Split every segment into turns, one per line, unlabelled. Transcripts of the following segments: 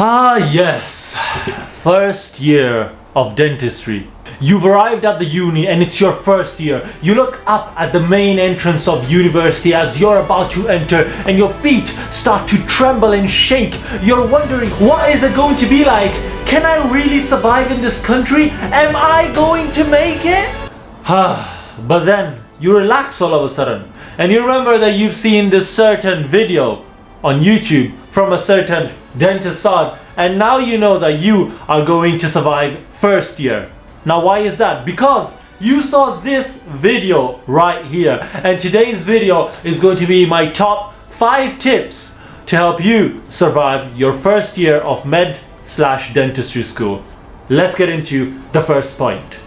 Ah, yes. First year of dentistry. You've arrived at the uni and it's your first year. You look up at the main entrance of university as you're about to enter and your feet start to tremble and shake. You're wondering, what is it going to be like? Can I really survive in this country? Am I going to make it? But then you relax all of a sudden and you remember that you've seen this certain video on YouTube from a certain dentist Saad, and now you know that you are going to survive first year. Now why is that? Because you saw this video right here, and today's video is going to be my top 5 tips to help you survive your first year of med/dentistry school. Let's get into the first point.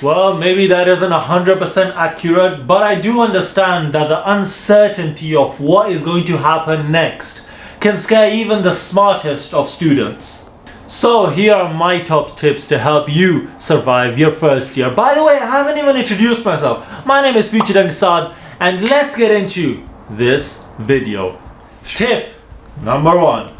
Well, maybe that isn't 100% accurate, but I do understand that the uncertainty of what is going to happen next can scare even the smartest of students. So here are my top tips to help you survive your first year. By the way, I haven't even introduced myself. My name is Future Dentist Saad, and let's get into this video. Tip number 1.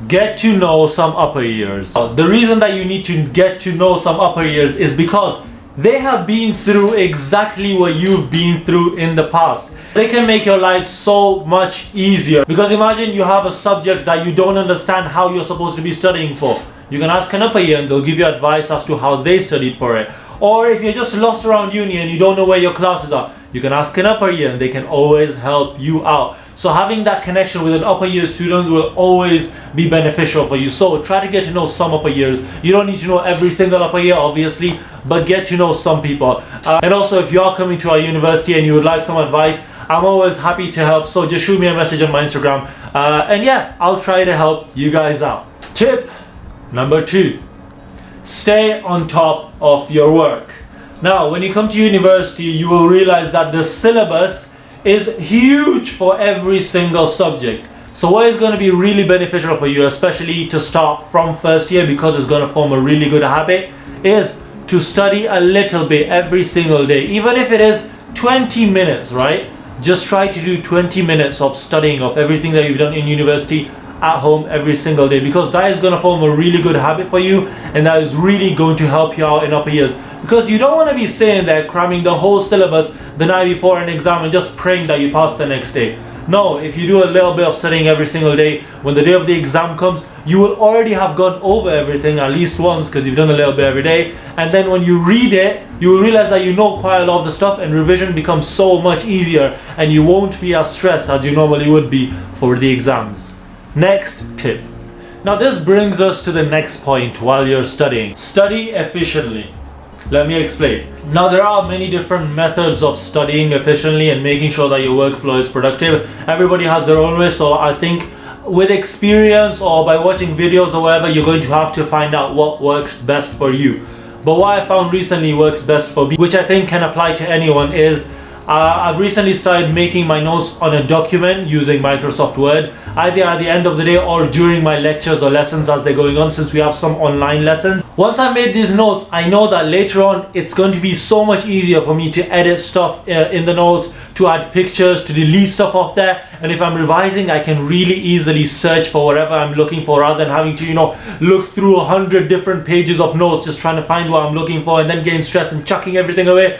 Get to know some upper ears. The reason that you need to get to know some upper ears is because they have been through exactly what you've been through in the past. They can make your life so much easier. Because imagine you have a subject that you don't understand how you're supposed to be studying for. You can ask an upper year and they'll give you advice as to how they studied for it. Or if you're just lost around uni and you don't know where your classes are, you can ask an upper year and they can always help you out. So having that connection with an upper year student will always be beneficial for you. So try to get to know some upper years. You don't need to know every single upper year, obviously, but get to know some people. And also, if you are coming to our university and you would like some advice, I'm always happy to help. So just shoot me a message on my Instagram. And yeah, I'll try to help you guys out. Tip number 2. Stay on top of your work. Now, when you come to university, you will realize that the syllabus is huge for every single subject. So what is going to be really beneficial for you, especially to start from first year, because it's going to form a really good habit, is to study a little bit every single day. Even if it is 20 minutes, right? Just try to do 20 minutes of studying of everything that you've done in university at home every single day, because that is going to form a really good habit for you, and that is really going to help you out in upper years. Because you don't want to be sitting there cramming the whole syllabus the night before an exam and just praying that you pass the next day. No, if you do a little bit of studying every single day, when the day of the exam comes, you will already have gone over everything at least once because you've done a little bit every day. And then when you read it, you will realize that you know quite a lot of the stuff, and revision becomes so much easier, and you won't be as stressed as you normally would be for the exams. Next tip. Now this brings us to the next point while you're studying. Study efficiently. Let me explain. Now there are many different methods of studying efficiently and making sure that your workflow is productive. Everybody has their own way, so I think with experience or by watching videos or whatever, you're going to have to find out what works best for you. But what I found recently works best for me, which I think can apply to anyone, is I've recently started making my notes on a document using Microsoft Word, either at the end of the day or during my lectures or lessons as they're going on, since we have some online lessons. Once I made these notes, I know that later on it's going to be so much easier for me to edit stuff in the notes, to add pictures, to delete stuff off there. And if I'm revising, I can really easily search for whatever I'm looking for, rather than having to, look through 100 different pages of notes just trying to find what I'm looking for and then getting stressed and chucking everything away.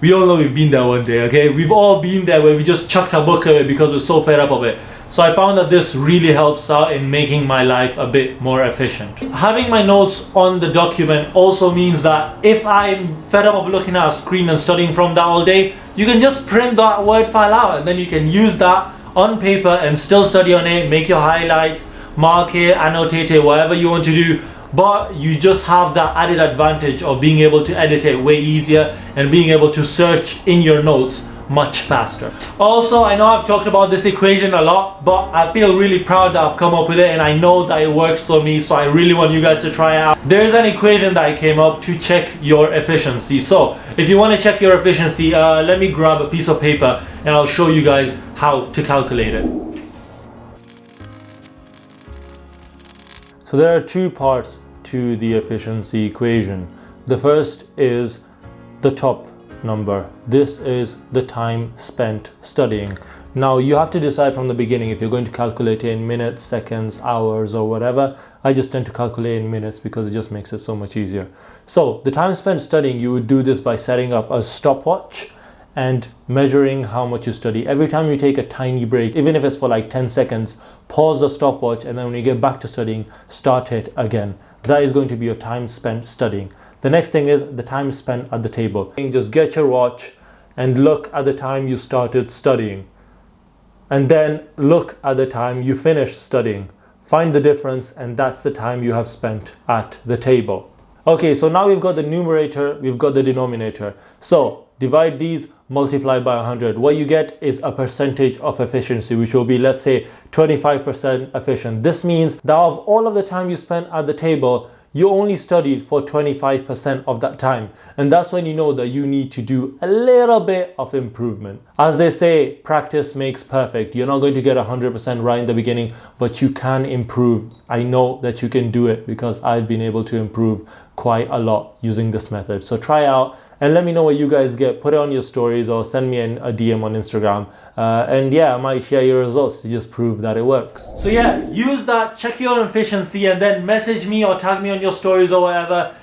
We all know we've been there one day, okay? We've all been there where we just chucked our book away because we're so fed up of it. So I found that this really helps out in making my life a bit more efficient. Having my notes on the document also means that if I'm fed up of looking at a screen and studying from that all day, you can just print that Word file out and then you can use that on paper and still study on it, make your highlights, mark it, annotate it, whatever you want to do. But you just have that added advantage of being able to edit it way easier and being able to search in your notes much faster. Also, I know I've talked about this equation a lot, but I feel really proud that I've come up with it, and I know that it works for me, so I really want you guys to try it out. There's an equation that I came up to check your efficiency. So if you want to check your efficiency, let me grab a piece of paper and I'll show you guys how to calculate it. So there are 2 parts to the efficiency equation. The first is the top number. This is the time spent studying. Now you have to decide from the beginning if you're going to calculate it in minutes, seconds, hours, or whatever. I just tend to calculate in minutes because it just makes it so much easier. So the time spent studying, you would do this by setting up a stopwatch and measuring how much you study. Every time you take a tiny break, even if it's for like 10 seconds, pause the stopwatch, and then when you get back to studying, start it again. That is going to be your time spent studying. The next thing is the time spent at the table. Just get your watch and look at the time you started studying. And then look at the time you finished studying. Find the difference, and that's the time you have spent at the table. Okay, so now we've got the numerator, we've got the denominator. So divide these, multiply by 100. What you get is a percentage of efficiency, which will be, let's say, 25% efficient. This means that of all of the time you spent at the table, you only studied for 25% of that time. And that's when you know that you need to do a little bit of improvement. As they say, practice makes perfect. You're not going to get 100% right in the beginning, but you can improve. I know that you can do it because I've been able to improve quite a lot using this method. So try out and let me know what you guys get. Put it on your stories or send me a DM on Instagram. And yeah, I might share your results to just prove that it works. So yeah, use that, check your efficiency, and then message me or tag me on your stories or whatever,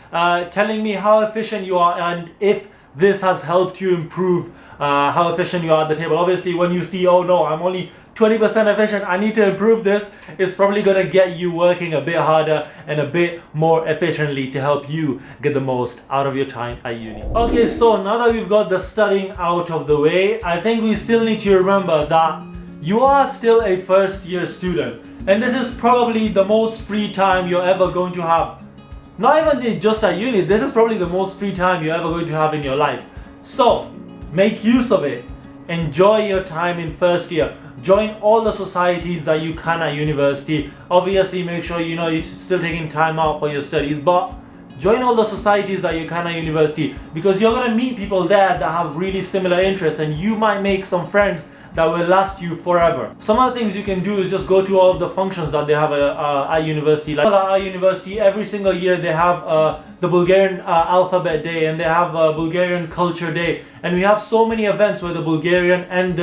telling me how efficient you are and if this has helped you improve how efficient you are at the table. Obviously, when you see, oh no, I'm only 20% efficient, I need to improve this, it's probably going to get you working a bit harder and a bit more efficiently to help you get the most out of your time at uni. Okay, so now that we've got the studying out of the way, I think we still need to remember that you are still a first year student, and this is probably the most free time you're ever going to have. Not even just at uni, this is probably the most free time you're ever going to have in your life. So make use of it. Enjoy your time in first year. Join all the societies that you can at university. Obviously make sure you're still taking time out for your studies, but join all the societies that you can at university, because you're going to meet people there that have really similar interests, and you might make some friends that will last you forever. Some of the things you can do is just go to all of the functions that they have at university. Like at university, every single year they have the Bulgarian Alphabet Day, and they have Bulgarian Culture Day, and we have so many events where the Bulgarian and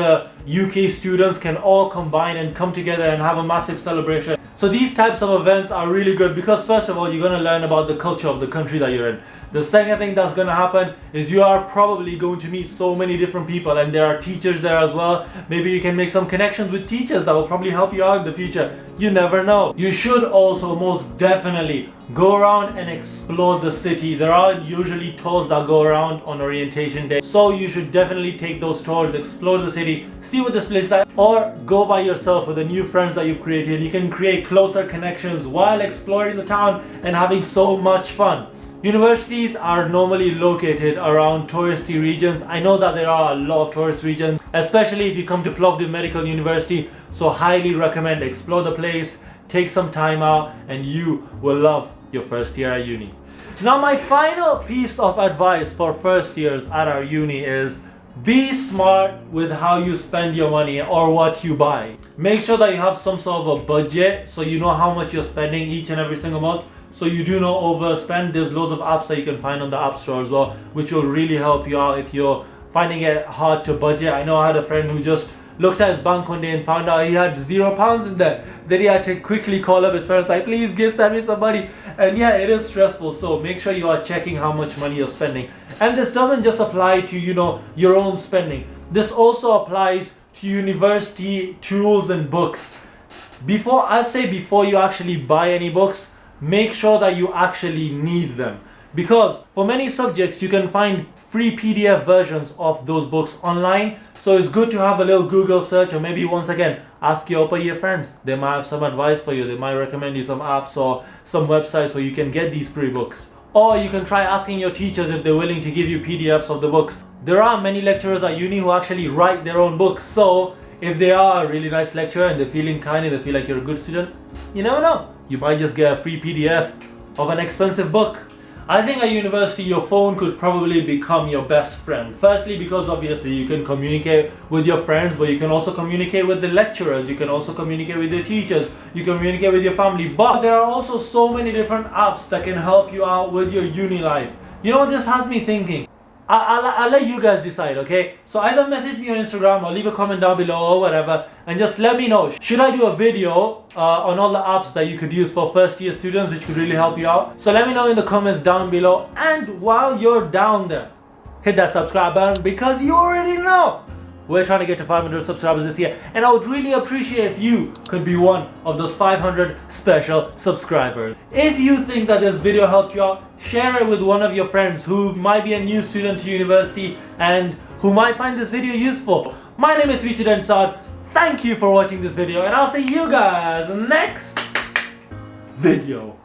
UK students can all combine and come together and have a massive celebration. So these types of events are really good because first of all, you're going to learn about the culture of the country that you're in. The second thing that's going to happen is you are probably going to meet so many different people, and there are teachers there as well. Maybe you can make some connections with teachers that will probably help you out in the future. You never know. You should also most definitely go around and explore the city. There are usually tours that go around on orientation day, so you should definitely take those tours, explore the city, see what this place is like, or go by yourself with the new friends that you've created. You can create closer connections while exploring the town and having so much fun. Universities are normally located around touristy regions. I know that there are a lot of tourist regions, especially if you come to Plovdiv Medical University, so highly recommend explore the place, take some time out, and you will love your first year at uni. Now my final piece of advice for first years at our uni is be smart with how you spend your money or what you buy. Make sure that you have some sort of a budget so you know how much you're spending each and every single month, so you do not overspend. There's loads of apps that you can find on the App Store as well, which will really help you out if you're finding it hard to budget. I know I had a friend who just looked at his bank one day and found out he had £0 in there. Then he had to quickly call up his parents like, please send me some money. And yeah, it is stressful. So make sure you are checking how much money you're spending. And this doesn't just apply to, your own spending. This also applies to university tools and books. Before you actually buy any books, make sure that you actually need them. Because for many subjects, you can find free PDF versions of those books online. So it's good to have a little Google search, or maybe once again, ask your upper year friends. They might have some advice for you. They might recommend you some apps or some websites where you can get these free books. Or you can try asking your teachers if they're willing to give you PDFs of the books. There are many lecturers at uni who actually write their own books. So if they are a really nice lecturer and they're feeling kind and they feel like you're a good student, you never know. You might just get a free PDF of an expensive book. I think at university your phone could probably become your best friend. Firstly, because obviously you can communicate with your friends, but you can also communicate with the lecturers, you can also communicate with your teachers, you can communicate with your family. But there are also so many different apps that can help you out with your uni life. You know what this has me thinking? I'll let you guys decide, okay? So either message me on Instagram or leave a comment down below or whatever, and just let me know, should I do a video on all the apps that you could use for first year students which could really help you out? So let me know in the comments down below, and while you're down there, hit that subscribe button because you already know we're trying to get to 500 subscribers this year, and I would really appreciate if you could be one of those 500 special subscribers. If you think that this video helped you out, share it with one of your friends who might be a new student to university and who might find this video useful. My name is Saad. Thank you for watching this video, and I'll see you guys next video.